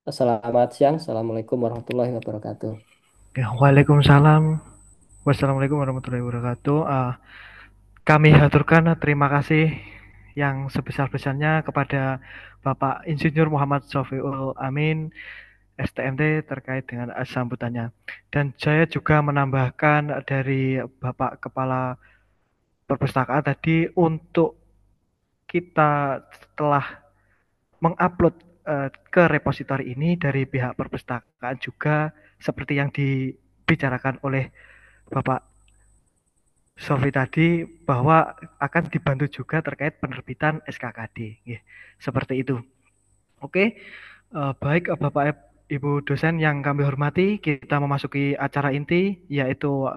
Selamat siang, Assalamualaikum warahmatullahi wabarakatuh. Ya, Waalaikumsalam. Wassalamualaikum warahmatullahi wabarakatuh. Kami haturkan terima kasih yang sebesar-besarnya kepada Bapak Insinyur Muhammad Sofiul Amin, STMT terkait dengan sambutannya. Dan saya juga menambahkan dari Bapak Kepala Perpustakaan tadi untuk kita setelah mengupload ke repositori ini dari pihak perpustakaan juga seperti yang dibicarakan oleh Bapak Sofi tadi bahwa akan dibantu juga terkait penerbitan SKKD. Ya, seperti itu. Oke, baik Bapak Ibu dosen yang kami hormati, kita memasuki acara inti yaitu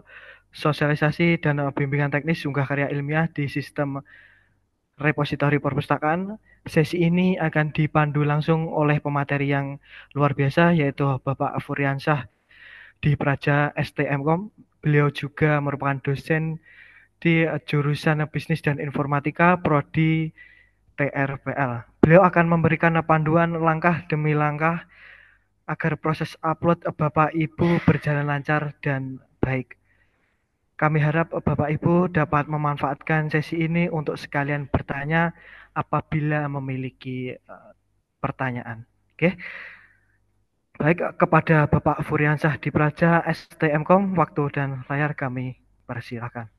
sosialisasi dan bimbingan teknis unggah karya ilmiah di sistem repositori perpustakaan. Sesi ini akan dipandu langsung oleh pemateri yang luar biasa yaitu Bapak Furiansyah di Praja STMkom. Beliau juga merupakan dosen di jurusan Bisnis dan Informatika Prodi TRPL. Beliau akan memberikan panduan langkah demi langkah agar proses upload Bapak Ibu berjalan lancar dan baik. Kami harap Bapak Ibu dapat memanfaatkan sesi ini untuk sekalian bertanya apabila memiliki pertanyaan. Oke, baik kepada Bapak Furiansyah di Praja STMkom, waktu dan layar kami persilakan.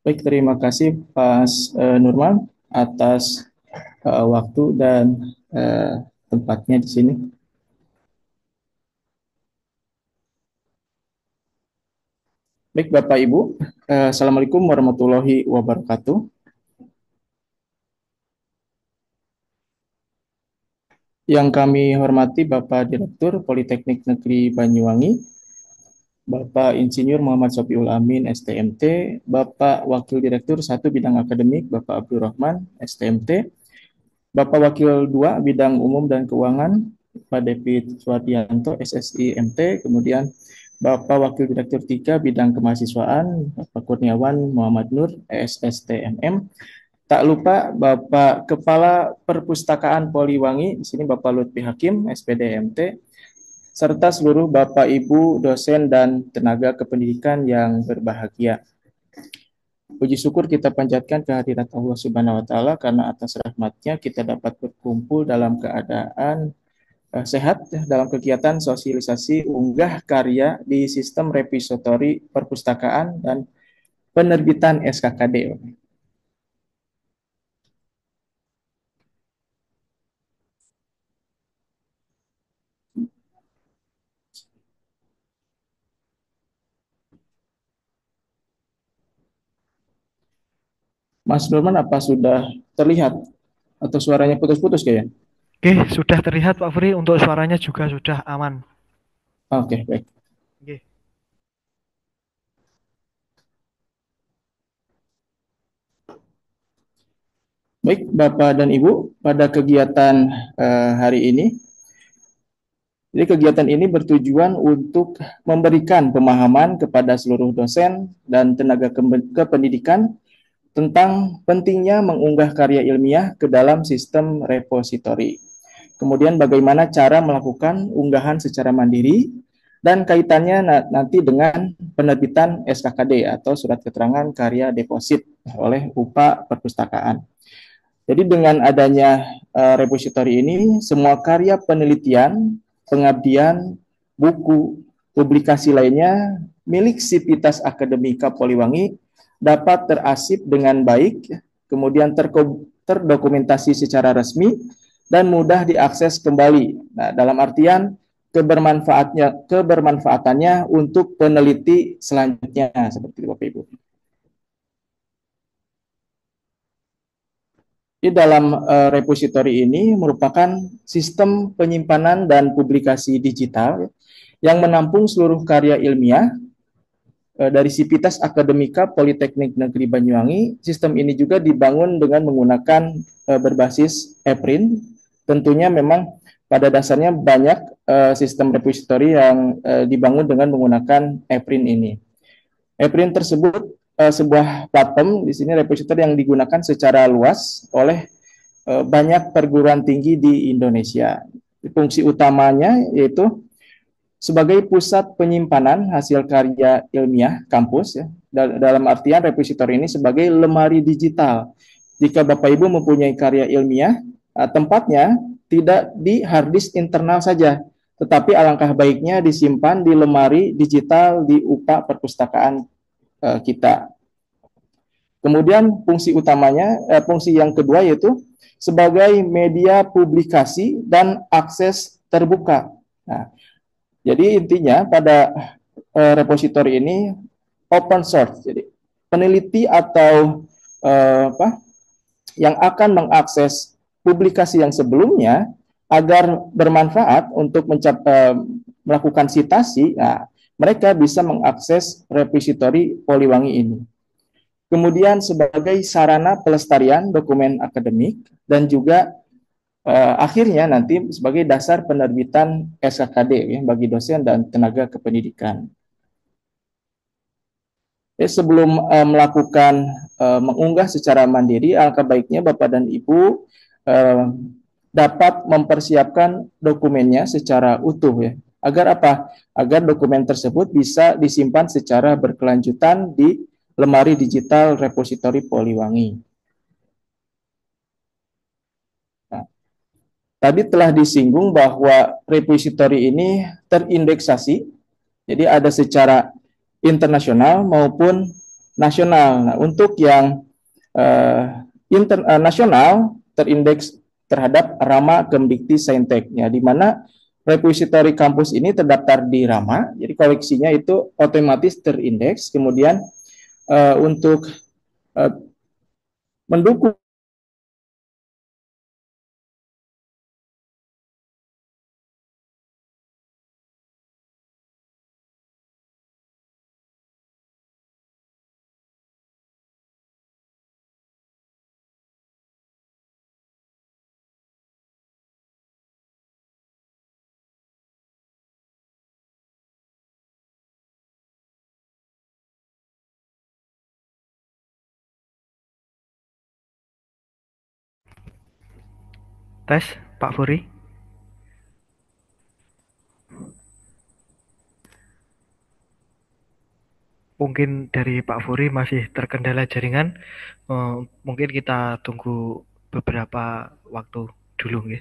Baik, terima kasih Pak Nurman atas waktu dan eh, tempatnya di sini. Baik, Bapak Ibu, Assalamualaikum warahmatullahi wabarakatuh. Yang kami hormati Bapak Direktur Politeknik Negeri Banyuwangi, Bapak Insinyur Muhammad Sofiul Amin, STMT, Bapak Wakil Direktur 1 Bidang Akademik, Bapak Abdurrahman, STMT, Bapak Wakil 2 Bidang Umum dan Keuangan, Pak David Suwardianto, SSI MT, kemudian Bapak Wakil Direktur 3 Bidang Kemahasiswaan, Bapak Kurniawan Muhammad Nur, ESSTMM. Tak lupa Bapak Kepala Perpustakaan Poliwangi, di sini Bapak Lutfi Hakim, SPDMT, serta seluruh Bapak Ibu dosen dan tenaga kependidikan yang berbahagia. Puji syukur kita panjatkan kehadirat Allah Subhanahu wa taala karena atas rahmatnya kita dapat berkumpul dalam keadaan sehat dalam kegiatan sosialisasi unggah karya di sistem repositori perpustakaan dan penerbitan SKKD. Mas Nurman, apa sudah terlihat atau suaranya putus-putus kayaknya? Oke, sudah terlihat Pak Furi untuk suaranya juga sudah aman. Oke, baik. Oke. Baik, Bapak dan Ibu, pada kegiatan hari ini, jadi kegiatan ini bertujuan untuk memberikan pemahaman kepada seluruh dosen dan tenaga kependidikan tentang pentingnya mengunggah karya ilmiah ke dalam sistem repositori. Kemudian bagaimana cara melakukan unggahan secara mandiri dan kaitannya nanti dengan penerbitan SKKD atau surat keterangan karya deposit oleh UPA perpustakaan. Jadi dengan adanya repositori ini, semua karya penelitian, pengabdian, buku, publikasi lainnya milik Sivitas Akademika Poliwangi dapat terarsip dengan baik, kemudian terdokumentasi secara resmi dan mudah diakses kembali. Nah, dalam artian kebermanfaatannya untuk peneliti selanjutnya seperti itu Bapak Ibu. Di dalam repositori ini merupakan sistem penyimpanan dan publikasi digital yang menampung seluruh karya ilmiah dari Sivitas Akademika Politeknik Negeri Banyuwangi. Sistem ini juga dibangun dengan menggunakan berbasis ePrint. Tentunya memang pada dasarnya banyak sistem repository yang dibangun dengan menggunakan ePrint ini. ePrint tersebut sebuah platform di sini repository yang digunakan secara luas oleh banyak perguruan tinggi di Indonesia. Fungsi utamanya yaitu sebagai pusat penyimpanan hasil karya ilmiah kampus ya. Dalam artian repository ini sebagai lemari digital. Jika Bapak Ibu mempunyai karya ilmiah, tempatnya tidak di hard disk internal saja, tetapi alangkah baiknya disimpan di lemari digital di UPA perpustakaan kita. Kemudian fungsi utamanya, fungsi yang kedua yaitu sebagai media publikasi dan akses terbuka. Nah, jadi intinya pada repository ini open source. Jadi peneliti atau yang akan mengakses publikasi yang sebelumnya agar bermanfaat untuk melakukan sitasi, nah, mereka bisa mengakses repository Poliwangi ini. Kemudian sebagai sarana pelestarian dokumen akademik dan juga akhirnya nanti sebagai dasar penerbitan SKKD ya, bagi dosen dan tenaga kependidikan. Sebelum melakukan mengunggah secara mandiri, alangkah baiknya Bapak dan Ibu dapat mempersiapkan dokumennya secara utuh ya. Agar apa? Agar dokumen tersebut bisa disimpan secara berkelanjutan di lemari digital repository Poliwangi. Tadi telah disinggung bahwa repository ini terindeksasi, jadi ada secara internasional maupun nasional. Nah, untuk yang nasional terindeks terhadap Rama Kemdikti Saintek, ya, di mana repository kampus ini terdaftar di Rama, jadi koleksinya itu otomatis terindeks. Kemudian untuk mendukung Tes, Pak Furi. Mungkin dari Pak Furi masih terkendala jaringan. Mungkin kita tunggu beberapa waktu dulu ya.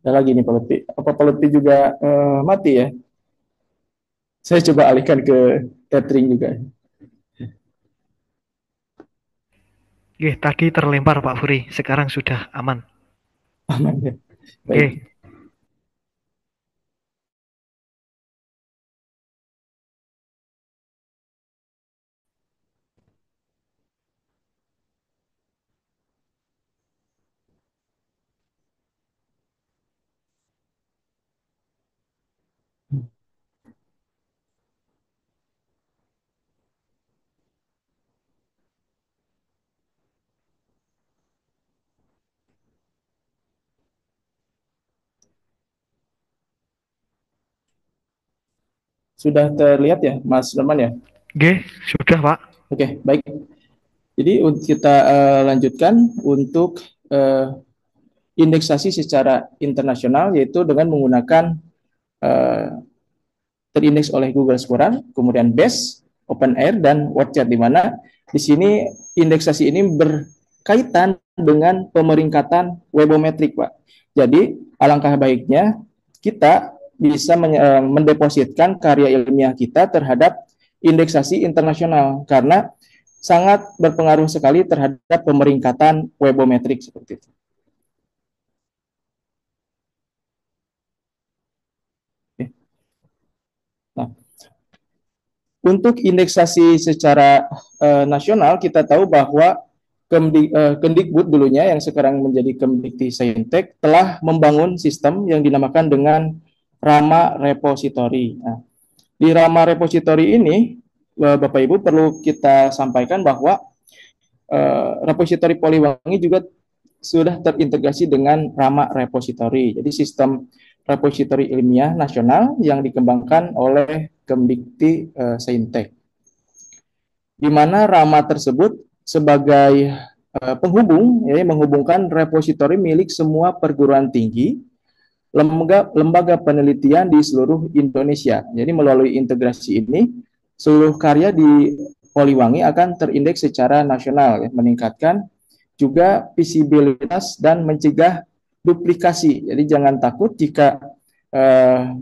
ada lagi nih Pak Lutfi. Apa Pak Lutfi juga mati ya? Saya coba alihkan ke tethering juga. Tadi terlempar Pak Furi, sekarang sudah aman. Aman ya. Baik. Sudah terlihat ya, Mas Norman ya? Sudah Pak. Oke, baik. Jadi kita lanjutkan untuk indeksasi secara internasional, yaitu dengan menggunakan terindeks oleh Google Scholar, kemudian Base, OpenAIRE, dan WordChat, di mana di sini indeksasi ini berkaitan dengan pemeringkatan webometrik, Pak. Jadi alangkah baiknya kita bisa mendepositkan karya ilmiah kita terhadap indeksasi internasional, karena sangat berpengaruh sekali terhadap pemeringkatan webometrik seperti itu. Untuk indeksasi secara nasional, kita tahu bahwa Kemdikbud dulunya yang sekarang menjadi Kemdikti telah membangun sistem yang dinamakan dengan Rama Repository. Nah, di Rama Repository ini, Bapak Ibu perlu kita sampaikan bahwa Repository Poliwangi juga sudah terintegrasi dengan Rama Repository. Jadi sistem repository ilmiah nasional yang dikembangkan oleh Kemdikti Saintek. Di mana Rama tersebut sebagai penghubung, ya, menghubungkan repositori milik semua perguruan tinggi, lembaga penelitian di seluruh Indonesia. Jadi melalui integrasi ini, seluruh karya di Poliwangi akan terindeks secara nasional, ya, meningkatkan juga visibilitas dan mencegah duplikasi. Jadi jangan takut jika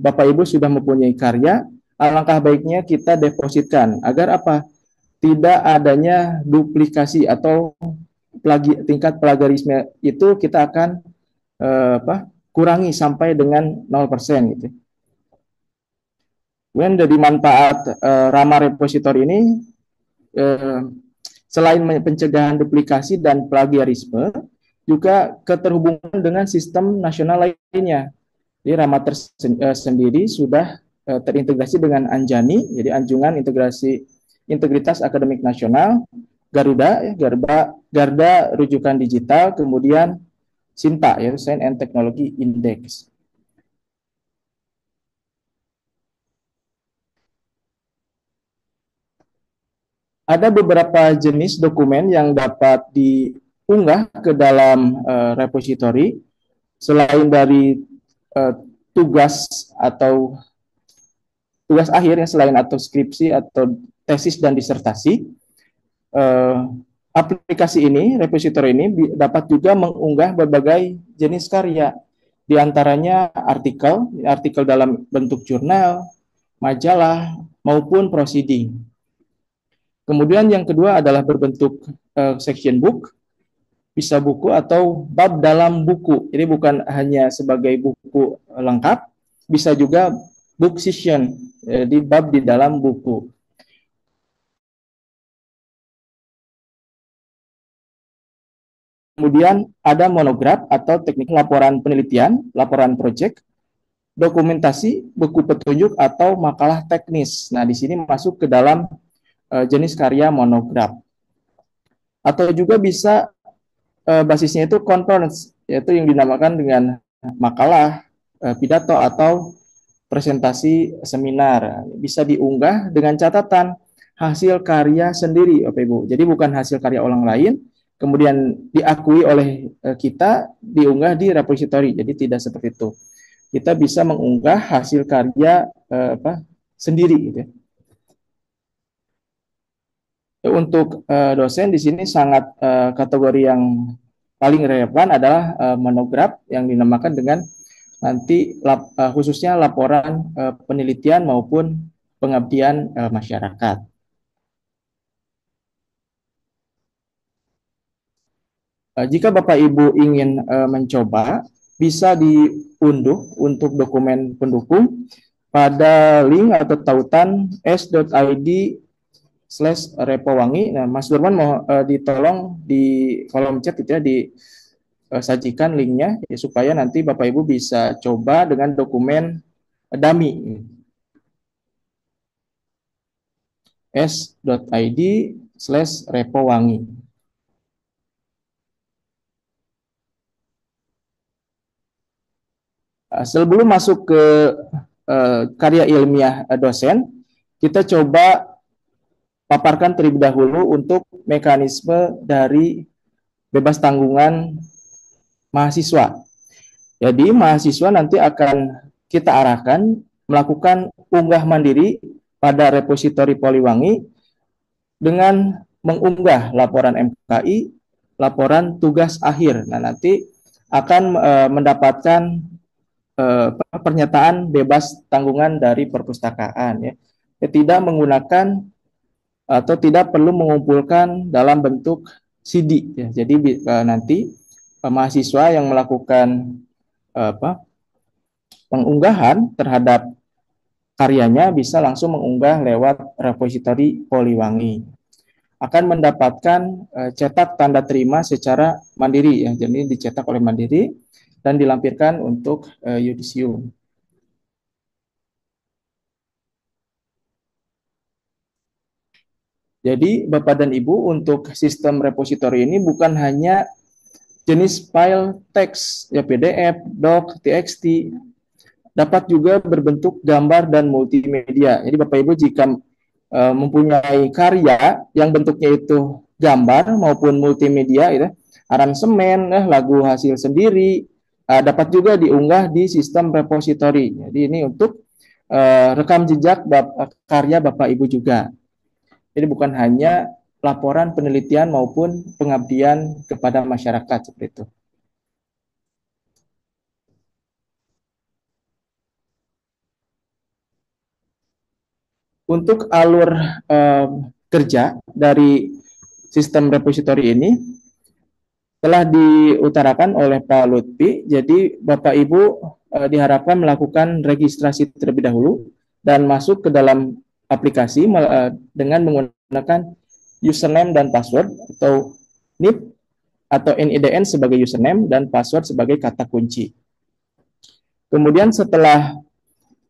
Bapak Ibu sudah mempunyai karya, alangkah baiknya kita depositkan agar apa? Tidak adanya duplikasi atau tingkat plagiarisme itu kita akan kurangi sampai dengan 0% gitu. Kemudian dari manfaat Rama Repository ini selain pencegahan duplikasi dan plagiarisme, juga keterhubungan dengan sistem nasional lainnya. Jadi Rama sendiri sudah terintegrasi dengan Anjani, jadi Anjungan Integrasi Integritas Akademik Nasional, Garuda, Garda Rujukan Digital, kemudian SINTA, yaitu Science and Technology Index. Ada beberapa jenis dokumen yang dapat diunggah ke dalam repository, selain dari tugas akhir yang selain atau skripsi atau tesis dan disertasi. Aplikasi ini, repository ini dapat juga mengunggah berbagai jenis karya, di antaranya artikel dalam bentuk jurnal, majalah, maupun proceeding. Kemudian yang kedua adalah berbentuk section book, bisa buku atau bab dalam buku. Jadi bukan hanya sebagai buku lengkap, bisa juga book session, di bab di dalam buku. Kemudian ada monograf atau teknik laporan penelitian, laporan proyek, dokumentasi, buku petunjuk atau makalah teknis. Nah, di sini masuk ke dalam jenis karya monograf. Atau juga bisa basisnya itu conference, yaitu yang dinamakan dengan makalah, pidato atau presentasi seminar. Bisa diunggah dengan catatan hasil karya sendiri, Bapak Ibu. Jadi bukan hasil karya orang lain, kemudian diakui oleh kita, diunggah di repository. Jadi tidak seperti itu. Kita bisa mengunggah hasil karya sendiri, gitu ya. Untuk dosen di sini sangat kategori yang paling relevan adalah monograf yang dinamakan dengan nanti khususnya laporan penelitian maupun pengabdian masyarakat. Jika Bapak Ibu ingin mencoba, bisa diunduh untuk dokumen pendukung pada link atau tautan s.id/repowangi. Nah, Mas Durman mau ditolong di kolom chat itu ya, disajikan linknya ya, supaya nanti Bapak Ibu bisa coba dengan dokumen dummy s.id/repowangi. Sebelum masuk ke karya ilmiah dosen, kita coba paparkan terlebih dahulu untuk mekanisme dari bebas tanggungan mahasiswa. Jadi mahasiswa nanti akan kita arahkan melakukan unggah mandiri pada repositori Poliwangi dengan mengunggah laporan MKI, laporan tugas akhir. Nah, nanti akan mendapatkan pernyataan bebas tanggungan dari perpustakaan, ya. Tidak menggunakan atau tidak perlu mengumpulkan dalam bentuk CD, ya. Jadi nanti mahasiswa yang melakukan pengunggahan terhadap karyanya bisa langsung mengunggah lewat repositori Poliwangi. Akan mendapatkan cetak tanda terima secara mandiri, ya, jadi dicetak oleh mandiri dan dilampirkan untuk yudisium. Jadi Bapak dan Ibu, untuk sistem repositori ini bukan hanya jenis file teks, ya, PDF, doc, txt, dapat juga berbentuk gambar dan multimedia. Jadi Bapak Ibu jika mempunyai karya yang bentuknya itu gambar maupun multimedia, gitu, aransemen, lagu hasil sendiri, dapat juga diunggah di sistem repositori. Jadi ini untuk rekam jejak karya Bapak Ibu juga. Jadi bukan hanya laporan penelitian maupun pengabdian kepada masyarakat seperti itu. Untuk alur kerja dari sistem repositori ini telah diutarakan oleh Pak Lutfi. Jadi Bapak Ibu diharapkan melakukan registrasi terlebih dahulu dan masuk ke dalam aplikasi dengan menggunakan username dan password atau NIP atau NIDN sebagai username dan password sebagai kata kunci. Kemudian setelah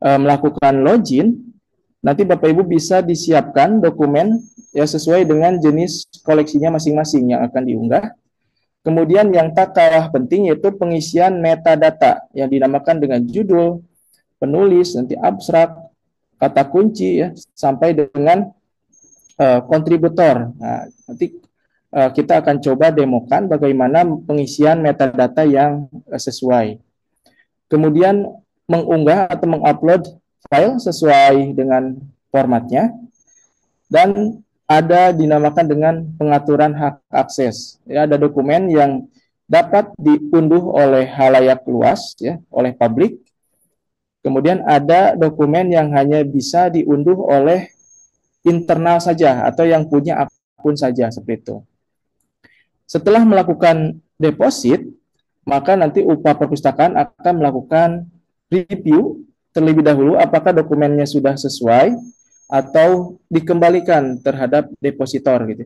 melakukan login, nanti Bapak Ibu bisa disiapkan dokumen ya sesuai dengan jenis koleksinya masing-masing yang akan diunggah. Kemudian yang tak kalah penting yaitu pengisian metadata yang dinamakan dengan judul, penulis, nanti abstrak, kata kunci, ya, sampai dengan kontributor. Nah, nanti kita akan coba demokan bagaimana pengisian metadata yang sesuai. Kemudian mengunggah atau mengupload file sesuai dengan formatnya, dan ada dinamakan dengan pengaturan hak akses. Ya, ada dokumen yang dapat diunduh oleh halayak luas, ya, oleh publik. Kemudian ada dokumen yang hanya bisa diunduh oleh internal saja atau yang punya akun saja, seperti itu. Setelah melakukan deposit, maka nanti UPA Perpustakaan akan melakukan review terlebih dahulu apakah dokumennya sudah sesuai atau dikembalikan terhadap depositor gitu.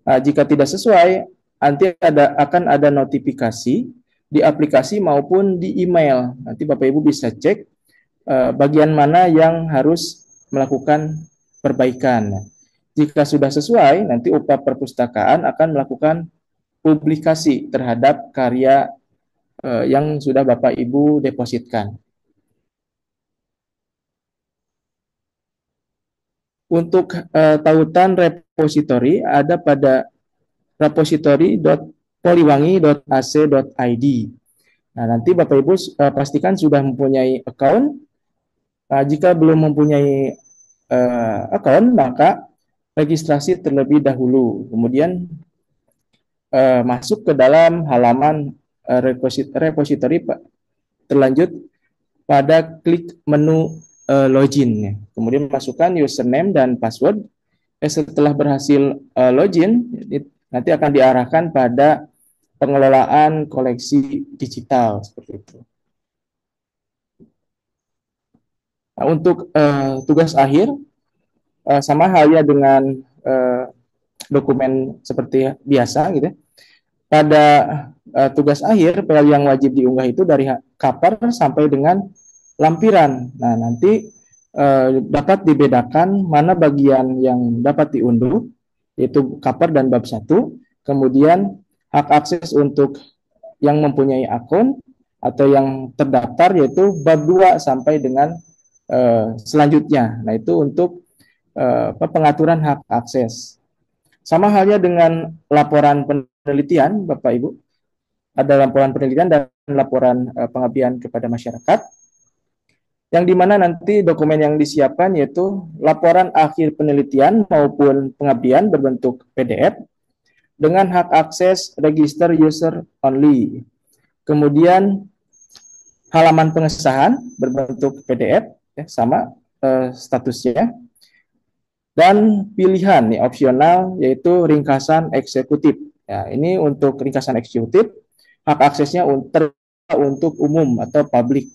Nah, jika tidak sesuai, nanti akan ada notifikasi di aplikasi maupun di email. Nanti Bapak Ibu bisa cek bagian mana yang harus melakukan perbaikan. Jika sudah sesuai, nanti UPA Perpustakaan akan melakukan publikasi terhadap karya yang sudah Bapak Ibu depositkan. Untuk tautan repositori ada pada repositori.poliwangi.ac.id. Nah, nanti Bapak Ibu pastikan sudah mempunyai account. Jika belum mempunyai account, maka registrasi terlebih dahulu. Kemudian masuk ke dalam halaman repositori terlanjut pada klik menu login. Kemudian masukkan username dan password. Setelah berhasil login, nanti akan diarahkan pada pengelolaan koleksi digital seperti itu. Nah, untuk tugas akhir sama halnya dengan dokumen seperti biasa gitu. Pada tugas akhir yang wajib diunggah itu dari cover sampai dengan lampiran. Nah, nanti dapat dibedakan mana bagian yang dapat diunduh, yaitu cover dan bab 1, kemudian hak akses untuk yang mempunyai akun atau yang terdaftar, yaitu bab 2 sampai dengan selanjutnya. Nah, itu untuk pengaturan hak akses. Sama halnya dengan laporan penelitian, Bapak Ibu. Ada laporan penelitian dan laporan pengabdian kepada masyarakat, yang dimana nanti dokumen yang disiapkan yaitu laporan akhir penelitian maupun pengabdian berbentuk PDF dengan hak akses register user only. Kemudian halaman pengesahan berbentuk PDF, ya, sama statusnya. Dan pilihan nih, opsional, yaitu ringkasan eksekutif. Ya, ini untuk ringkasan eksekutif, hak aksesnya untuk umum atau publik.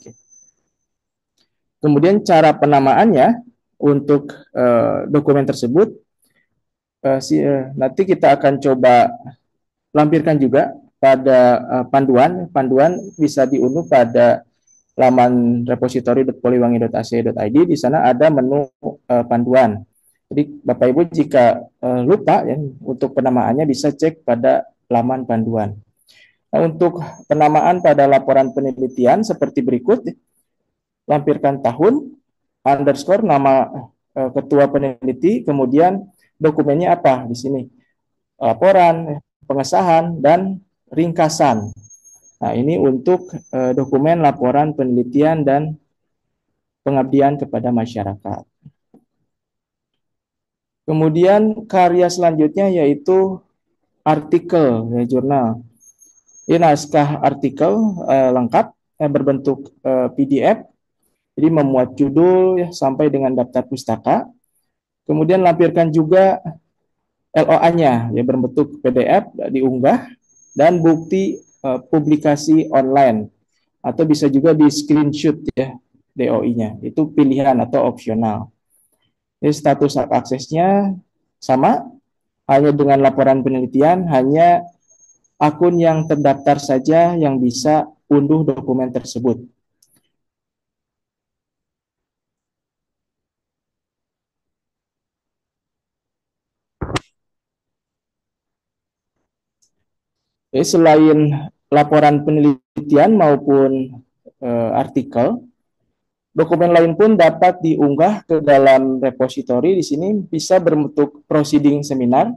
Kemudian cara penamaannya untuk dokumen tersebut nanti kita akan coba lampirkan juga pada panduan. Panduan bisa diunduh pada laman repository.poliwangi.ac.id. Di sana ada menu panduan. Jadi Bapak Ibu jika lupa ya untuk penamaannya bisa cek pada laman panduan. Nah, untuk penamaan pada laporan penelitian seperti berikut, lampirkan tahun, underscore nama ketua peneliti, kemudian dokumennya apa di sini, laporan, pengesahan, dan ringkasan. Nah, ini untuk dokumen laporan penelitian dan pengabdian kepada masyarakat. Kemudian karya selanjutnya yaitu artikel ya, jurnal. Ini naskah artikel lengkap berbentuk PDF. Jadi memuat judul ya, sampai dengan daftar pustaka. Kemudian lampirkan juga LOA-nya ya berbentuk PDF diunggah dan bukti publikasi online atau bisa juga di screenshot ya DOI-nya. Itu pilihan atau opsional. Jadi status hak aksesnya sama, hanya dengan laporan penelitian, hanya akun yang terdaftar saja yang bisa unduh dokumen tersebut. Jadi selain laporan penelitian maupun artikel, dokumen lain pun dapat diunggah ke dalam repositori. Di sini bisa berbentuk proceeding seminar,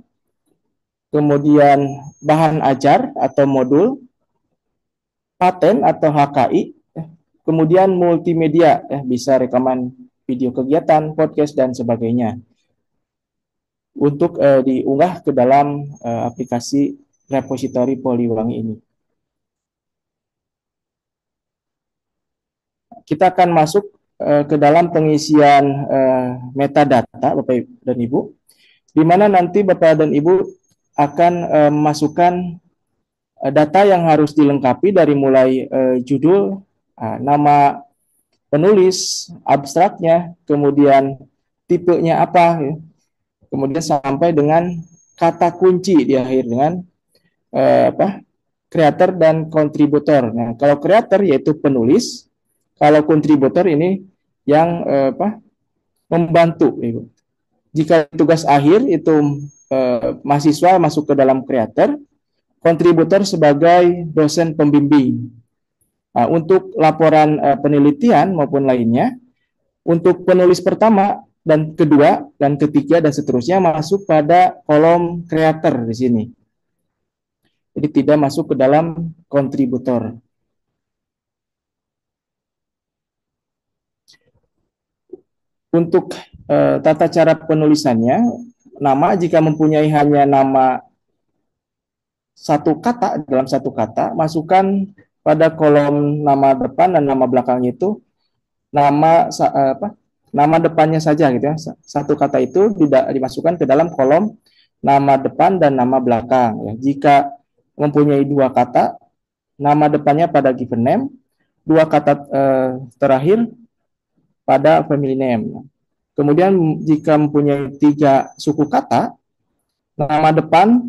kemudian bahan ajar atau modul, paten atau HKI, kemudian multimedia, bisa rekaman video kegiatan, podcast, dan sebagainya. Untuk diunggah ke dalam aplikasi repositori Poliwangi ini. Kita akan masuk ke dalam pengisian metadata, Bapak dan Ibu, di mana nanti Bapak dan Ibu akan memasukkan data yang harus dilengkapi dari mulai judul, nama penulis, abstraknya, kemudian tipenya apa, ya. Kemudian sampai dengan kata kunci di akhir dengan kreator dan kontributor. Nah, kalau kreator yaitu penulis, kalau kontributor ini yang membantu. Jika tugas akhir itu mahasiswa masuk ke dalam kreator, kontributor sebagai dosen pembimbing. Nah, untuk laporan penelitian maupun lainnya, untuk penulis pertama dan kedua dan ketiga dan seterusnya masuk pada kolom kreator di sini. Jadi tidak masuk ke dalam kontributor. Untuk tata cara penulisannya, nama jika mempunyai hanya nama satu kata, dalam satu kata, masukkan pada kolom nama depan dan nama belakangnya itu nama depannya saja gitu ya. Satu kata itu tidak dimasukkan ke dalam kolom nama depan dan nama belakang. Ya. Jika mempunyai dua kata, nama depannya pada given name, dua kata terakhir pada family name. Kemudian jika mempunyai tiga suku kata, nama depan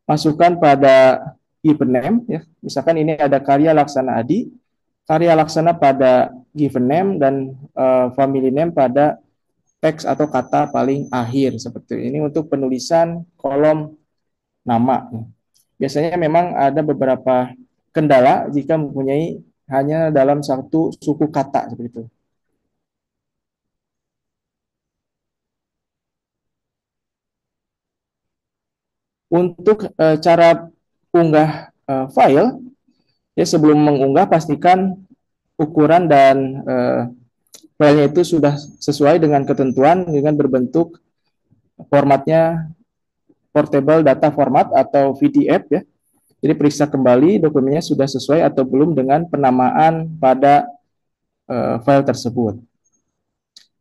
masukkan pada given name. Ya. Misalkan ini ada Karya Laksana Adi, Karya Laksana pada given name dan family name pada teks atau kata paling akhir seperti ini untuk penulisan kolom nama. Biasanya memang ada beberapa kendala jika mempunyai hanya dalam satu suku kata seperti itu. Untuk cara unggah file, ya sebelum mengunggah pastikan ukuran dan filenya itu sudah sesuai dengan ketentuan dengan berbentuk formatnya portable data format atau VDF ya. Jadi periksa kembali dokumennya sudah sesuai atau belum dengan penamaan pada file tersebut.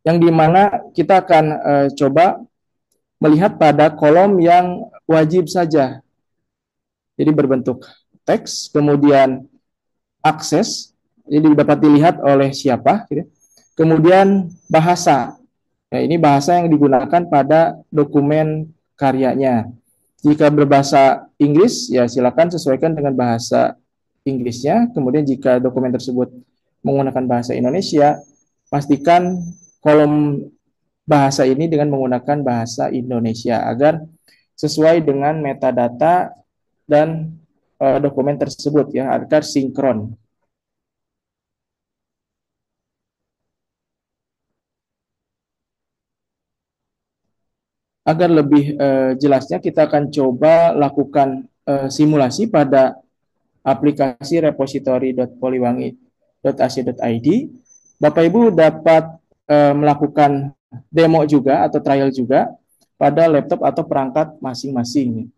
Yang dimana kita akan coba melihat pada kolom yang wajib saja. Jadi berbentuk teks, kemudian akses, jadi dapat dilihat oleh siapa. Gitu. Kemudian bahasa. Ya, ini bahasa yang digunakan pada dokumen karyanya. Jika berbahasa Inggris, ya silakan sesuaikan dengan bahasa Inggrisnya. Kemudian jika dokumen tersebut menggunakan bahasa Indonesia, pastikan kolom bahasa ini dengan menggunakan bahasa Indonesia agar sesuai dengan metadata dan dokumen tersebut ya, agar sinkron. Agar lebih jelasnya kita akan coba lakukan simulasi pada aplikasi repository.poliwangi.ac.id. Bapak Ibu dapat melakukan demo juga atau trial juga pada laptop atau perangkat masing-masing.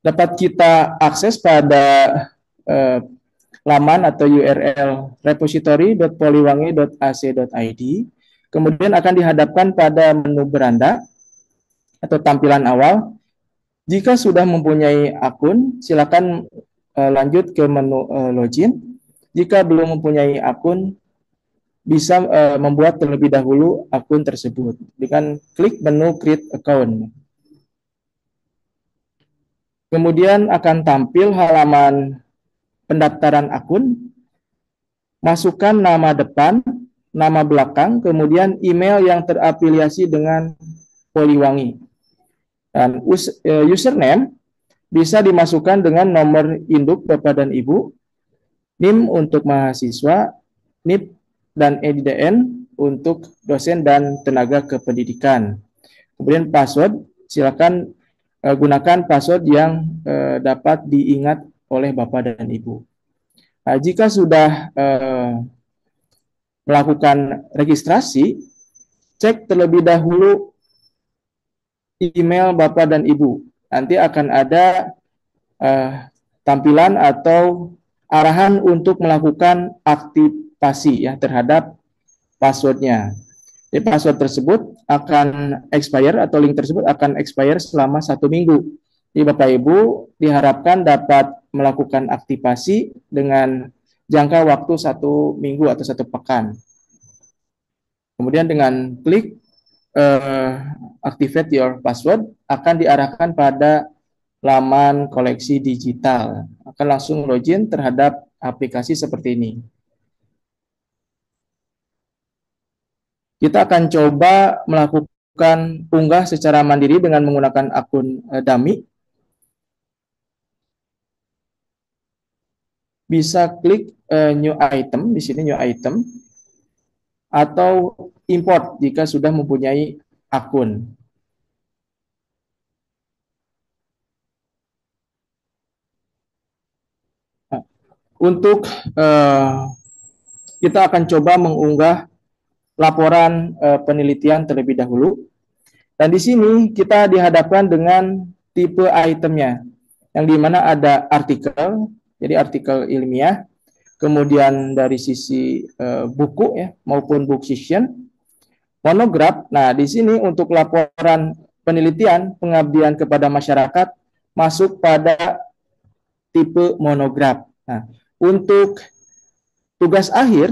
Dapat kita akses pada eh, laman atau URL repository.poliwangi.ac.id. Kemudian akan dihadapkan pada menu beranda atau tampilan awal. Jika sudah mempunyai akun, silakan lanjut ke menu login. Jika belum mempunyai akun, bisa membuat terlebih dahulu akun tersebut dengan klik menu create account. Kemudian akan tampil halaman pendaftaran akun, masukkan nama depan, nama belakang, kemudian email yang terafiliasi dengan Poliwangi. Dan username bisa dimasukkan dengan nomor induk Bapak dan Ibu, NIM untuk mahasiswa, NIP dan EDN untuk dosen dan tenaga kependidikan. Kemudian password, silakan gunakan password yang dapat diingat oleh Bapak dan Ibu. Nah, jika sudah melakukan registrasi, cek terlebih dahulu email Bapak dan Ibu. Nanti akan ada tampilan atau arahan untuk melakukan aktivasi ya terhadap passwordnya. Jadi password tersebut akan expire atau link tersebut akan expire selama 1 minggu. Jadi Bapak Ibu diharapkan dapat melakukan aktivasi dengan jangka waktu 1 minggu atau 1 pekan. Kemudian dengan klik activate your password akan diarahkan pada laman koleksi digital. Akan langsung login terhadap aplikasi seperti ini. Kita akan coba melakukan unggah secara mandiri dengan menggunakan akun dummy. Bisa klik new item di sini, new item, atau import jika sudah mempunyai akun. Nah, untuk kita akan coba mengunggah laporan penelitian terlebih dahulu. Dan di sini kita dihadapkan dengan tipe itemnya, yang di mana ada artikel, jadi artikel ilmiah, kemudian dari sisi buku ya maupun book section, monograf. Nah, di sini untuk laporan penelitian pengabdian kepada masyarakat masuk pada tipe monograf. Nah, untuk tugas akhir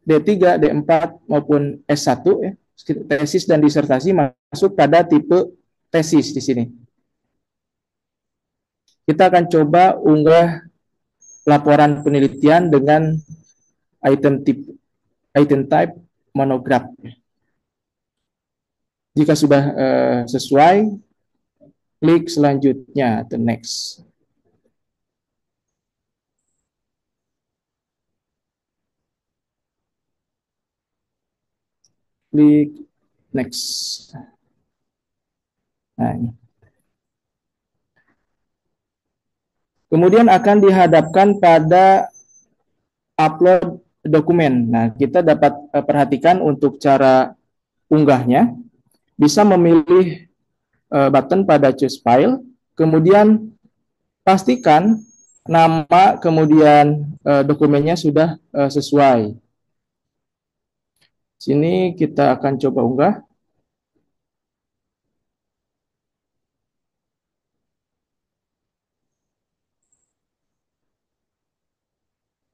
D3, D4 maupun S1 ya, tesis dan disertasi masuk pada tipe tesis di sini. Kita akan coba unggah laporan penelitian dengan item type monograf. Jika sudah sesuai, klik selanjutnya atau next. Klik next. Nah, ini. Kemudian akan dihadapkan pada upload dokumen. Nah, kita dapat perhatikan untuk cara unggahnya, bisa memilih button pada choose file, Kemudian pastikan nama kemudian dokumennya sudah sesuai. Sini kita akan coba unggah.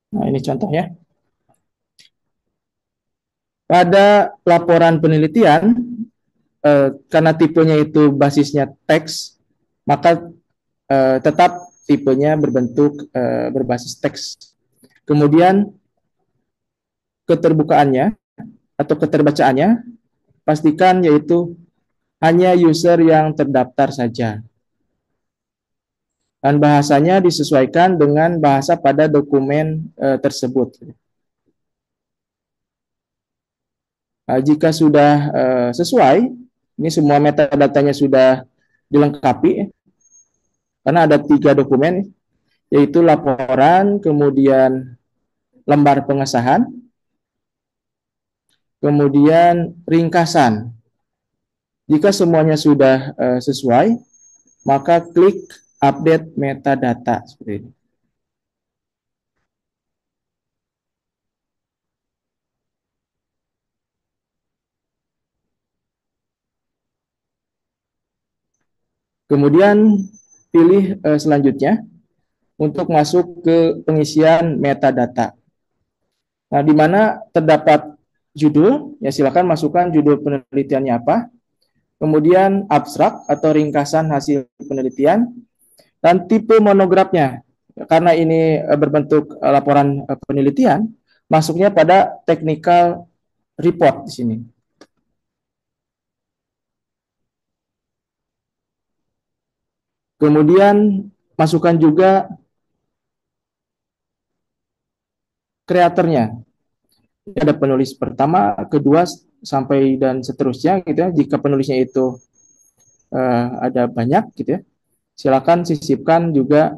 Nah, ini contohnya. Pada laporan penelitian, karena tipenya itu basisnya teks, maka tetap tipenya berbentuk berbasis teks. Kemudian keterbukaannya atau keterbacaannya pastikan yaitu hanya user yang terdaftar saja. Dan bahasanya disesuaikan dengan bahasa pada dokumen tersebut. Nah, jika sudah sesuai, ini semua metadatanya sudah dilengkapi, karena ada 3 dokumen, yaitu laporan, kemudian lembar pengesahan, kemudian ringkasan. Jika semuanya sudah sesuai, maka klik update metadata seperti ini. Kemudian pilih selanjutnya untuk masuk ke pengisian metadata. Nah, di mana terdapat judul, ya silakan masukkan judul penelitiannya apa. Kemudian abstrak atau ringkasan hasil penelitian dan tipe monografnya. Karena ini berbentuk laporan penelitian, masuknya pada technical report di sini. Kemudian masukkan juga kreatornya. Ada penulis pertama, kedua, sampai dan seterusnya gitu ya. Jika penulisnya itu ada banyak gitu ya, silakan sisipkan juga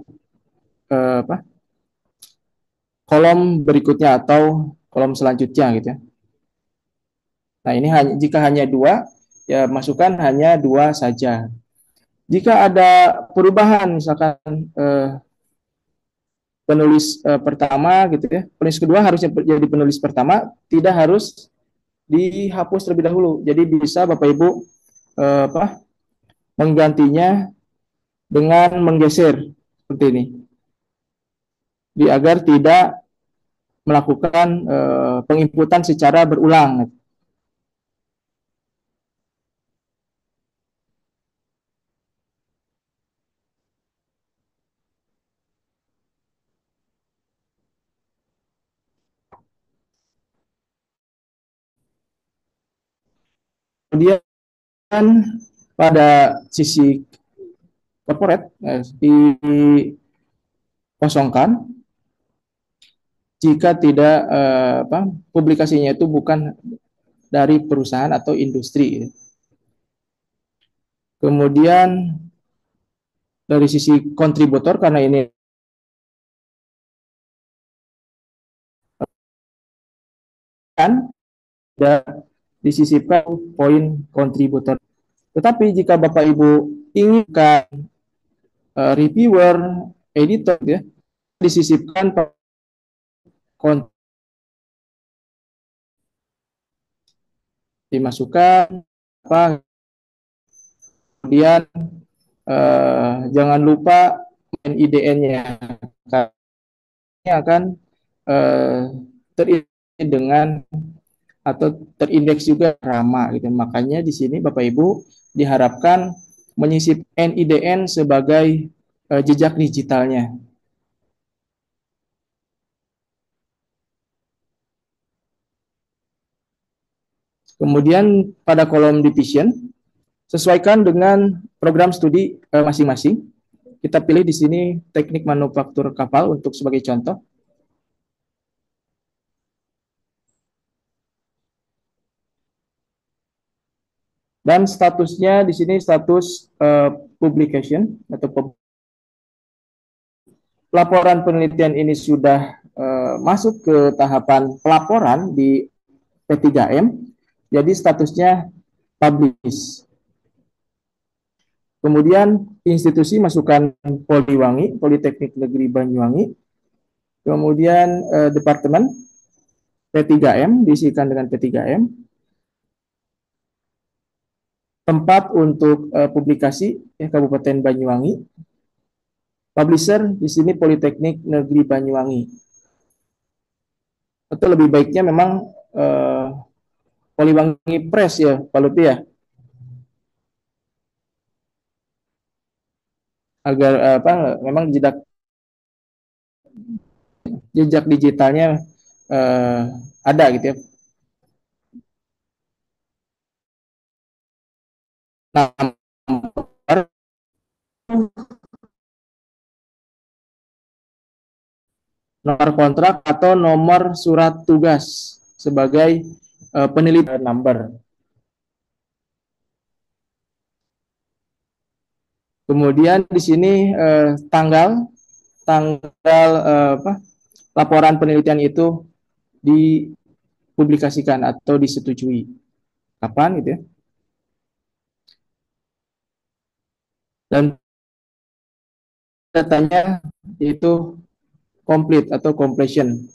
kolom berikutnya atau kolom selanjutnya gitu ya. Nah, ini jika hanya 2, ya masukkan hanya 2 saja. Jika ada perubahan, misalkan penulis pertama gitu ya, penulis kedua harusnya jadi penulis pertama, tidak harus dihapus terlebih dahulu. Jadi bisa Bapak Ibu menggantinya dengan menggeser seperti ini, agar tidak melakukan penginputan secara berulang. Kemudian pada sisi corporate dikosongkan jika tidak publikasinya itu bukan dari perusahaan atau industri. Kemudian dari sisi kontributor, karena ini kan disisipkan poin kontributor. Tetapi jika Bapak Ibu inginkan reviewer, editor ya, disisipkan dimasukkan apa, kemudian jangan lupa IDN-nya, ini akan terindeks dengan atau terindeks juga RAMA gitu. Makanya di sini Bapak Ibu diharapkan menyisip NIDN sebagai jejak digitalnya. Kemudian pada kolom division, sesuaikan dengan program studi masing-masing. Kita pilih di sini teknik manufaktur kapal untuk sebagai contoh. Dan statusnya di sini status publication atau laporan penelitian ini sudah masuk ke tahapan pelaporan di P3M. Jadi statusnya publish. Kemudian institusi masukkan Poliwangi, Politeknik Negeri Banyuwangi. Kemudian departemen P3M diisikan dengan P3M. Tempat untuk publikasi ya, Kabupaten Banyuwangi. Publisher di sini Politeknik Negeri Banyuwangi. Atau lebih baiknya memang Poliwangi Press ya, Pak Lutfi ya, agar apa memang jejak digitalnya ada gitu ya. Nah, nomor kontrak atau nomor surat tugas sebagai peneliti number. Kemudian di sini tanggal laporan penelitian itu dipublikasikan atau disetujui. Kapan gitu ya. Dan datanya itu complete atau completion.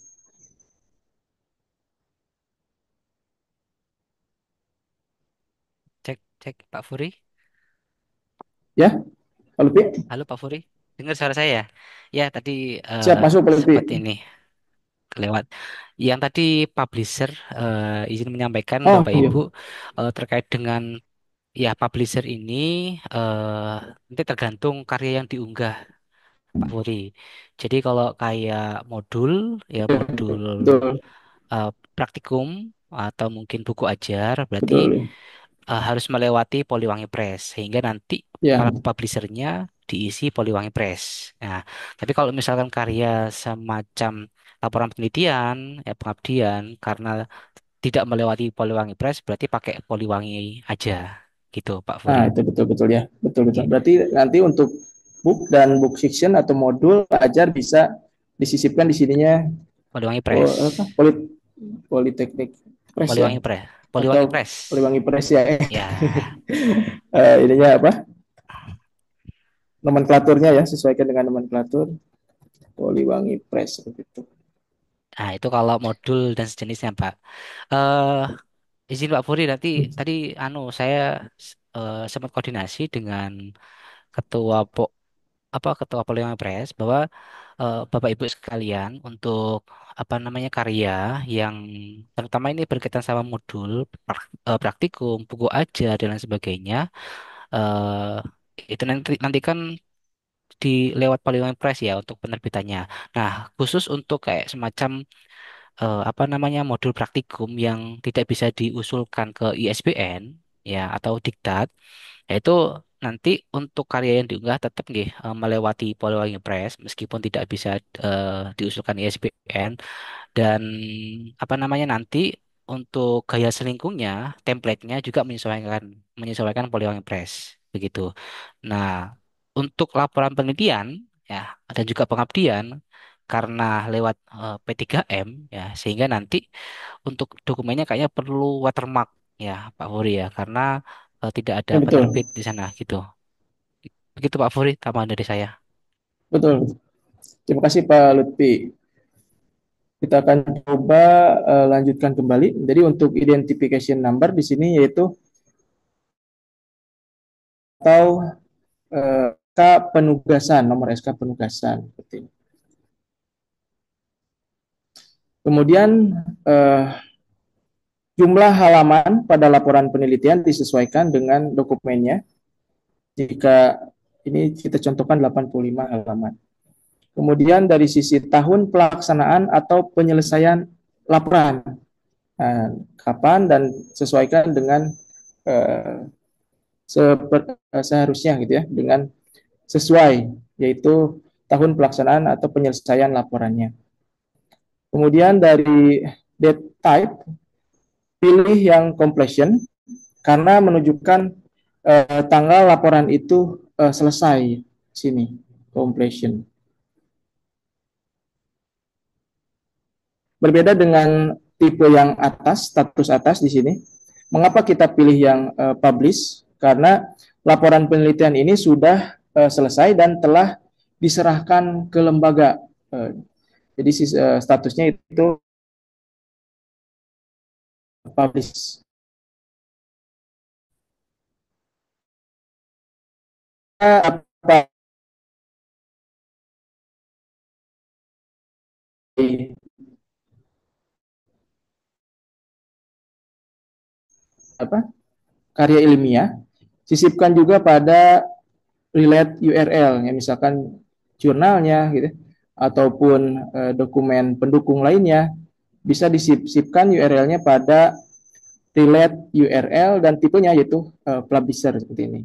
Cek, cek Pak Furi. Ya, Pak Lutfi? Halo Pak Furi, dengar suara saya? Ya, tadi Siap masuk Pak Lutfi. sempat ini kelewat. Yang tadi publisher izin menyampaikan Oh Bapak iya, Ibu terkait dengan ya publisher ini nanti tergantung karya yang diunggah Pak Furi. Jadi kalau kayak modul ya modul betul, praktikum atau mungkin buku ajar berarti betul. harus melewati Poliwangi Press sehingga nanti Ya, para publishernya diisi Poliwangi Press. Nah, tapi kalau misalkan karya semacam laporan penelitian, ya pengabdian, karena tidak melewati Poliwangi Press, berarti pakai Poliwangi aja, gitu, Pak Furi. nah itu betul-betul ya, betul-betul. Oke. Berarti nanti untuk book dan book fiction atau modul ajar bisa disisipkan di sininya Poliwangi Press, Politeknik Press ya, Poliwangi Press, atau Poliwangi Press. Poliwangi Press ya. Ya, Ininya apa? Nomenklaturnya ya, sesuaikan dengan nomenklatur Poliwangi Press begitu. nah itu kalau modul dan sejenisnya, Pak. Eh, izin Pak Furi, nanti tadi saya sempat koordinasi dengan ketua ketua Polimer Press bahwa Bapak Ibu sekalian untuk apa namanya karya yang terutama ini berkaitan sama modul praktikum, buku ajar dan lain sebagainya itu nanti kan di lewat Polimer Press ya untuk penerbitannya. Nah, khusus untuk kayak semacam apa namanya modul praktikum yang tidak bisa diusulkan ke ISBN ya atau diktat. Yaitu nanti untuk karya yang diunggah tetap nggih melewati Poliwangi Press meskipun tidak bisa diusulkan ISBN dan apa namanya nanti untuk gaya selingkungnya template-nya juga menyesuaikan menyesuaikan Poliwangi Press begitu. Nah, untuk laporan penelitian ya dan juga pengabdian karena lewat P3M ya sehingga nanti untuk dokumennya kayaknya perlu watermark ya Pak Furi ya karena tidak ada Ya betul, penerbit di sana gitu. Begitu Pak Furi, tambahan dari saya. betul. Terima kasih Pak Lutfi. Kita akan coba lanjutkan kembali. Jadi untuk identification number di sini yaitu atau SK penugasan, nomor SK penugasan. Seperti ini. Kemudian jumlah halaman pada laporan penelitian disesuaikan dengan dokumennya. Jika ini kita contohkan 85 halaman. Kemudian dari sisi tahun pelaksanaan atau penyelesaian laporan, nah, kapan dan sesuaikan dengan eh, seharusnya gitu ya, dengan sesuai yaitu tahun pelaksanaan atau penyelesaian laporannya. Kemudian dari date type pilih yang completion karena menunjukkan tanggal laporan itu selesai sini completion. Berbeda dengan tipe yang atas, status atas di sini. Mengapa kita pilih yang publish? Karena laporan penelitian ini sudah selesai dan telah diserahkan ke lembaga. Jadi statusnya itu publish. Apa karya ilmiah, sisipkan juga pada relate URL, ya misalkan jurnalnya gitu, ataupun dokumen pendukung lainnya, bisa disisipkan URL-nya pada relate URL dan tipenya yaitu publisher seperti ini.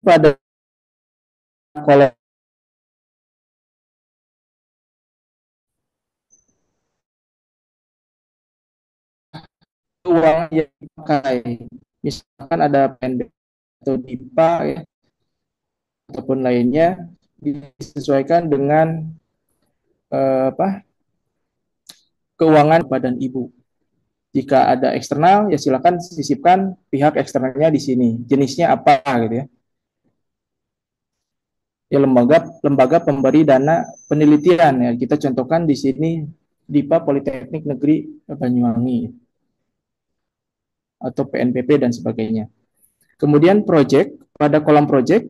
Pada kolom uang yang dipakai, misalkan ada PNB atau DIPA ya, ataupun lainnya, disesuaikan dengan keuangan badan ibu. Jika ada eksternal, ya silakan sisipkan pihak eksternalnya di sini. Jenisnya apa gitu ya. Ya lembaga pemberi dana penelitian ya. Kita contohkan di sini DIPA Politeknik Negeri Banyuwangi atau PNPP dan sebagainya. Kemudian project, pada kolom project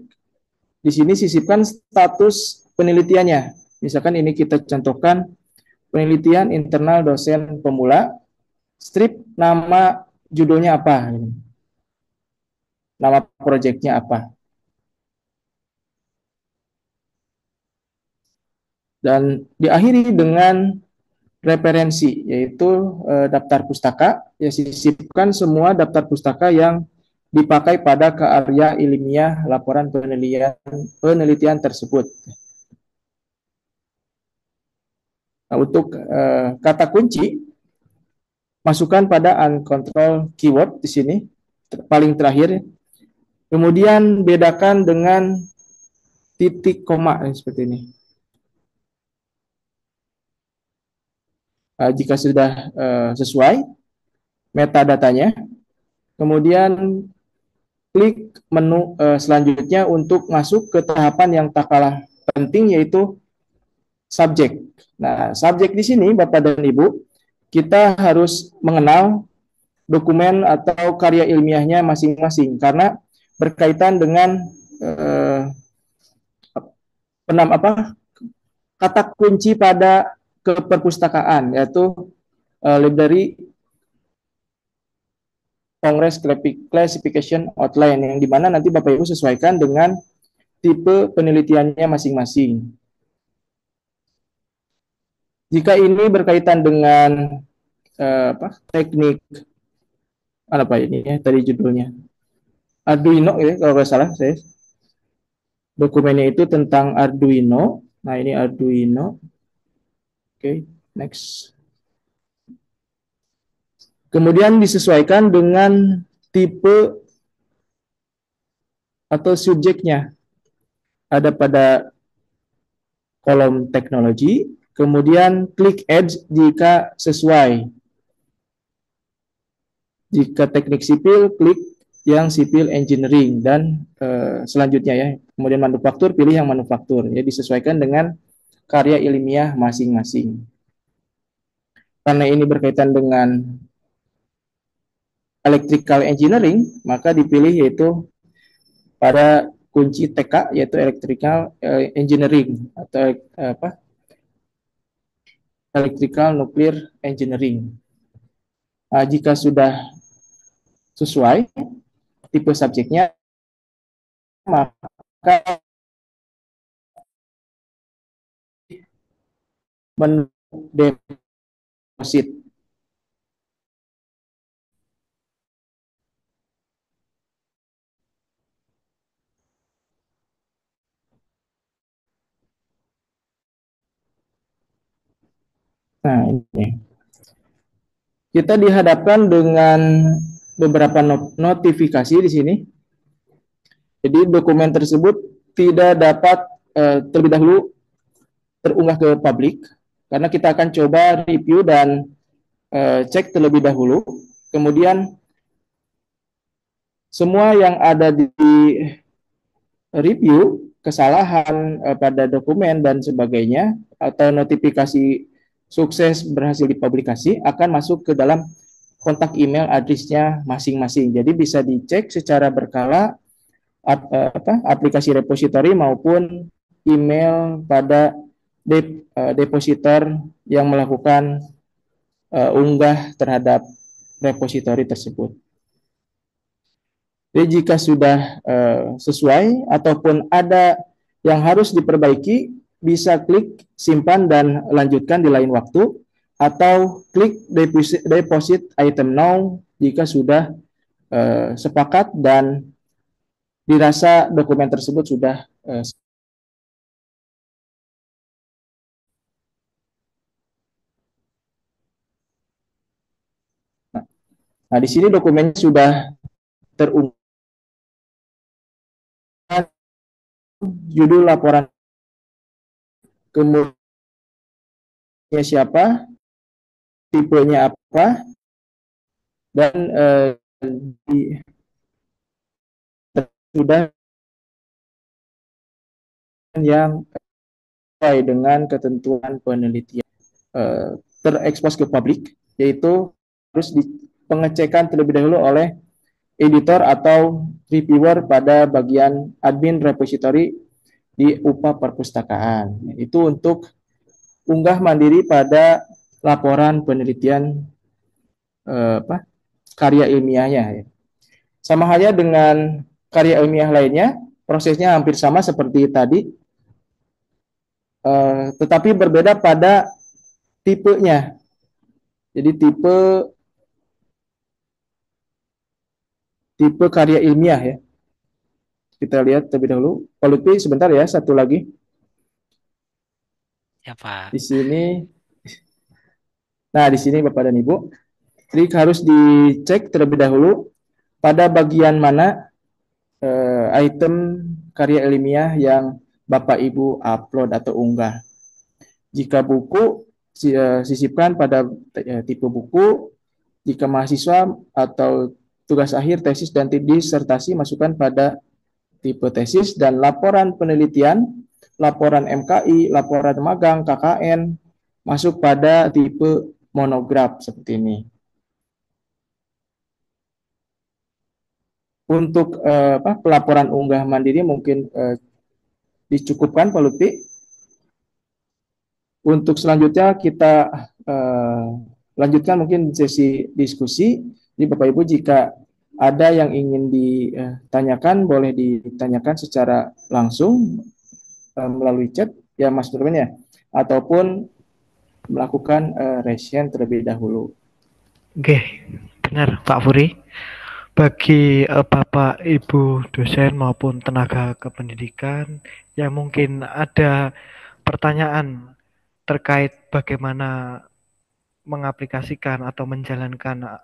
di sini sisipkan status penelitiannya. Misalkan ini kita contohkan penelitian internal dosen pemula, strip nama judulnya apa, nama proyeknya apa, dan diakhiri dengan referensi yaitu daftar pustaka. Ya, sisipkan semua daftar pustaka yang dipakai pada karya ilmiah laporan penelitian tersebut. Nah, untuk kata kunci, masukkan pada uncontrolled keyword di sini, paling terakhir. Kemudian bedakan dengan titik koma seperti ini. Jika sudah sesuai metadatanya, kemudian klik menu selanjutnya untuk masuk ke tahapan yang tak kalah penting, yaitu subjek. Nah, subjek di sini Bapak dan Ibu, kita harus mengenal dokumen atau karya ilmiahnya masing-masing karena berkaitan dengan kata kunci pada keperpustakaan, yaitu library Congress Classification Outline, yang dimana nanti Bapak Ibu sesuaikan dengan tipe penelitiannya masing-masing. Jika ini berkaitan dengan teknik apa ini ya tadi judulnya Arduino ya kalau nggak salah saya, dokumennya itu tentang Arduino. Nah ini Arduino. Oke, next. Kemudian disesuaikan dengan tipe atau subjeknya. Ada pada kolom teknologi, kemudian klik Add jika sesuai. Jika teknik sipil, klik yang civil engineering, dan selanjutnya ya. Kemudian manufaktur, pilih yang manufaktur. Ya, disesuaikan dengan karya ilmiah masing-masing. Karena ini berkaitan dengan electrical engineering, maka dipilih yaitu pada kunci TK, yaitu electrical engineering atau electrical nuclear engineering. Nah, jika sudah sesuai tipe subjeknya, maka menu deposit. Nah, ini kita dihadapkan dengan beberapa notifikasi di sini. Jadi dokumen tersebut tidak dapat terlebih dahulu terunggah ke publik, karena kita akan coba review dan cek terlebih dahulu. Kemudian semua yang ada di review kesalahan pada dokumen dan sebagainya atau notifikasi sukses berhasil dipublikasi akan masuk ke dalam kontak email address-nya masing-masing. Jadi bisa dicek secara berkala aplikasi repository maupun email pada depositor yang melakukan unggah terhadap repository tersebut. Jadi jika sudah sesuai ataupun ada yang harus diperbaiki, bisa klik simpan dan lanjutkan di lain waktu, atau klik deposit item now jika sudah sepakat dan dirasa dokumen tersebut sudah nah, di sini dokumennya sudah terunggah, judul laporan, kemudian siapa, tipenya apa, dan sudah yang sesuai dengan ketentuan penelitian terekspos ke publik, yaitu harus di pengecekan terlebih dahulu oleh editor atau reviewer pada bagian admin repository di UPA Perpustakaan. Itu untuk unggah mandiri pada laporan penelitian karya ilmiahnya. Sama halnya dengan karya ilmiah lainnya, prosesnya hampir sama seperti tadi, tetapi berbeda pada tipenya. Jadi tipe karya ilmiah ya. Kita lihat terlebih dahulu. Pak Lutfi sebentar ya, satu lagi. Ya, Pak. Di sini, nah di sini Bapak dan Ibu, jadi harus dicek terlebih dahulu pada bagian mana item karya ilmiah yang Bapak Ibu upload atau unggah. Jika buku, sisipkan pada tipe buku. Jika mahasiswa atau tugas akhir, tesis, dan disertasi, masukkan pada tipe tesis. Dan laporan penelitian, laporan MKI, laporan magang, KKN, masuk pada tipe monograf seperti ini. Untuk pelaporan unggah mandiri mungkin dicukupkan Pak Lutfi. Untuk selanjutnya kita lanjutkan mungkin sesi diskusi. Jadi Bapak Ibu jika ada yang ingin ditanyakan boleh ditanyakan secara langsung melalui chat ya Mas Nurman ya, ataupun melakukan raise hand terlebih dahulu. Oke, benar Pak Furi. Bagi Bapak Ibu dosen maupun tenaga kependidikan yang mungkin ada pertanyaan terkait bagaimana mengaplikasikan atau menjalankan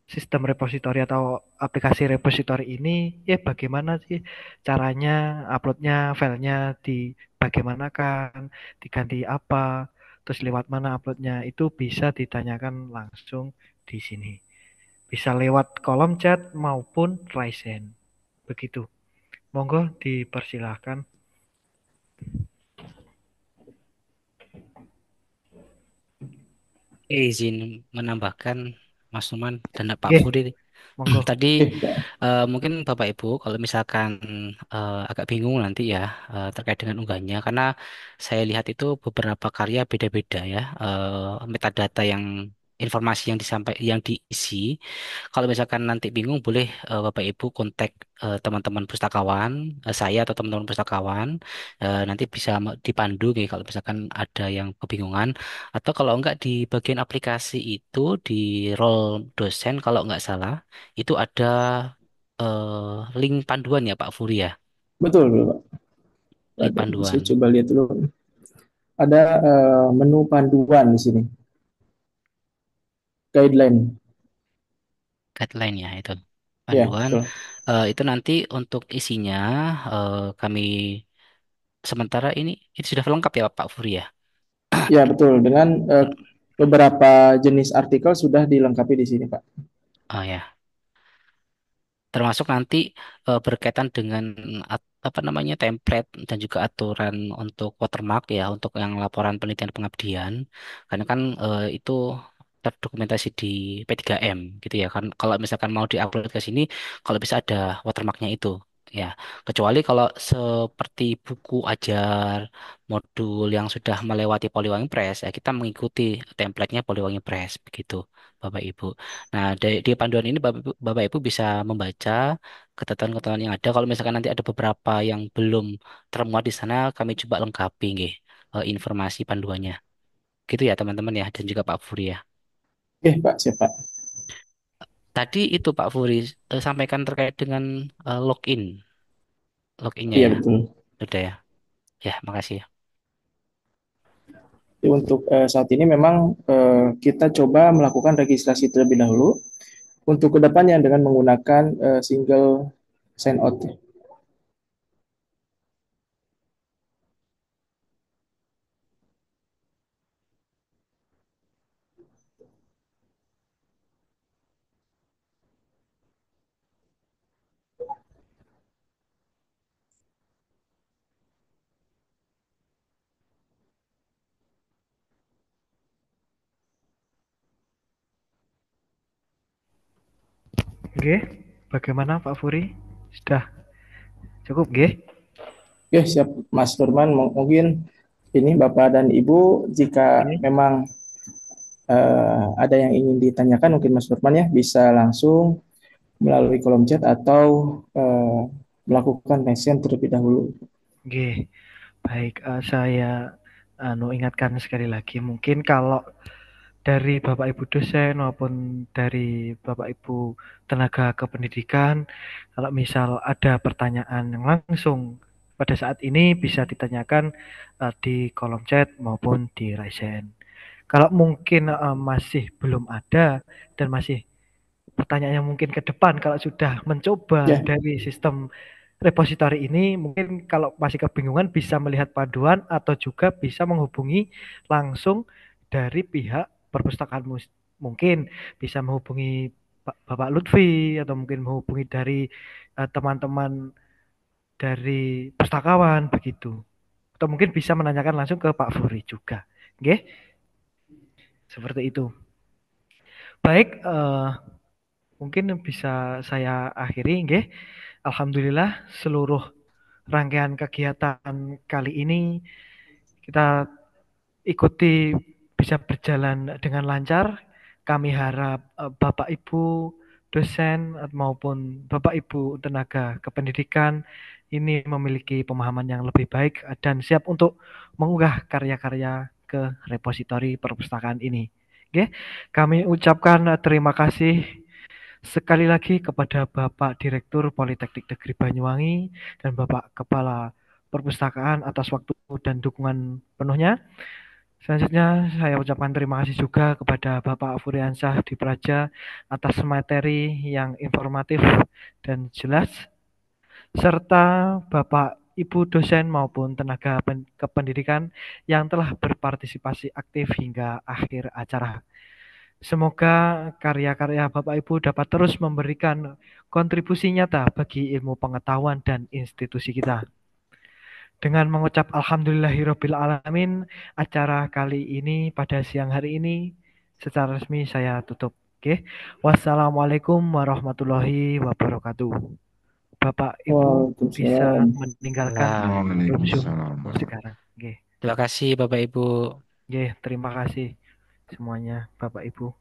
sistem repositori atau aplikasi repositori ini, ya bagaimana sih caranya uploadnya, filenya di bagaimanakan, diganti apa, terus lewat mana uploadnya, itu bisa ditanyakan langsung di sini. Bisa lewat kolom chat maupun raise hand. Begitu. Monggo dipersilahkan. Izin menambahkan Mas Numan dan Pak Oke, Furi. monggo. Tadi mungkin Bapak Ibu kalau misalkan agak bingung nanti ya terkait dengan unggahnya karena saya lihat itu beberapa karya beda-beda ya metadata yang informasi yang diisi. Kalau misalkan nanti bingung boleh Bapak Ibu kontak teman-teman pustakawan, saya atau teman-teman pustakawan nanti bisa dipandu nih kalau misalkan ada yang kebingungan atau kalau enggak di bagian aplikasi itu di role dosen kalau enggak salah itu ada link panduan ya Pak Furi ya, Betul, Pak. link Ada. Saya panduan, coba lihat dulu. Ada menu panduan di sini, guideline. guideline ya itu Ya, panduan. betul. Itu nanti untuk isinya kami sementara ini sudah lengkap ya Pak Furi ya. Ya, betul. Dengan beberapa jenis artikel sudah dilengkapi di sini, Pak. Oh ya. termasuk nanti berkaitan dengan apa namanya template dan juga aturan untuk watermark ya untuk yang laporan penelitian pengabdian karena kan itu terdokumentasi di P3M gitu ya kan kalau misalkan mau diupload ke sini kalau bisa ada watermarknya itu ya kecuali kalau seperti buku ajar modul yang sudah melewati Poliwangi Press ya kita mengikuti template-nya Poliwangi Press begitu Bapak Ibu. Nah, di panduan ini Bapak Ibu bisa membaca ketentuan-ketentuan yang ada. Kalau misalkan nanti ada beberapa yang belum termuat di sana, kami coba lengkapi nggih, informasi panduannya. Gitu ya teman-teman ya, dan juga Pak Furi ya. Pak, siapa? Tadi itu Pak Furi sampaikan terkait dengan login, loginnya Iya ya. betul. Sudah ya. Ya, makasih ya. Jadi untuk saat ini memang kita coba melakukan registrasi terlebih dahulu untuk kedepannya dengan menggunakan single sign out. Oke, bagaimana Pak Furi? Sudah cukup, nggih? Oke, siap Mas Nurman. Mungkin ini Bapak dan Ibu, jika Oke. memang ada yang ingin ditanyakan, mungkin Mas Nurman ya bisa langsung melalui kolom chat atau melakukan mention terlebih dahulu. Oke, baik. Saya ingatkan sekali lagi, mungkin kalau dari Bapak Ibu dosen maupun dari Bapak Ibu tenaga kependidikan, kalau misal ada pertanyaan yang langsung pada saat ini bisa ditanyakan di kolom chat maupun di raise hand. Kalau mungkin masih belum ada dan masih pertanyaannya mungkin ke depan kalau sudah mencoba Ya, dari sistem repositori ini mungkin kalau masih kebingungan bisa melihat panduan atau juga bisa menghubungi langsung dari pihak perpustakaan mungkin bisa menghubungi Bapak Lutfi atau mungkin menghubungi dari teman-teman dari pustakawan begitu atau mungkin bisa menanyakan langsung ke Pak Furi juga. Oke, seperti itu. Baik, mungkin bisa saya akhiri, nggih. Alhamdulillah seluruh rangkaian kegiatan kali ini kita ikuti bisa berjalan dengan lancar. Kami harap Bapak Ibu dosen maupun Bapak Ibu tenaga kependidikan ini memiliki pemahaman yang lebih baik dan siap untuk mengunggah karya-karya ke repositori perpustakaan ini. Oke, kami ucapkan terima kasih sekali lagi kepada Bapak Direktur Politeknik Negeri Banyuwangi dan Bapak Kepala Perpustakaan atas waktu dan dukungan penuhnya. Selanjutnya saya ucapkan terima kasih juga kepada Bapak Furiansyah di Praja atas materi yang informatif dan jelas, serta Bapak Ibu dosen maupun tenaga kependidikan yang telah berpartisipasi aktif hingga akhir acara. Semoga karya-karya Bapak Ibu dapat terus memberikan kontribusi nyata bagi ilmu pengetahuan dan institusi kita. Dengan mengucap Alhamdulillahirabbil alamin, acara kali ini pada siang hari ini secara resmi saya tutup. Oke. Wassalamualaikum warahmatullahi wabarakatuh. Bapak Ibu bisa Waalaikumsalam. meninggalkan room Zoom Waalaikumsalam. sekarang. Oke. Terima kasih Bapak Ibu. Oke, terima kasih semuanya Bapak Ibu.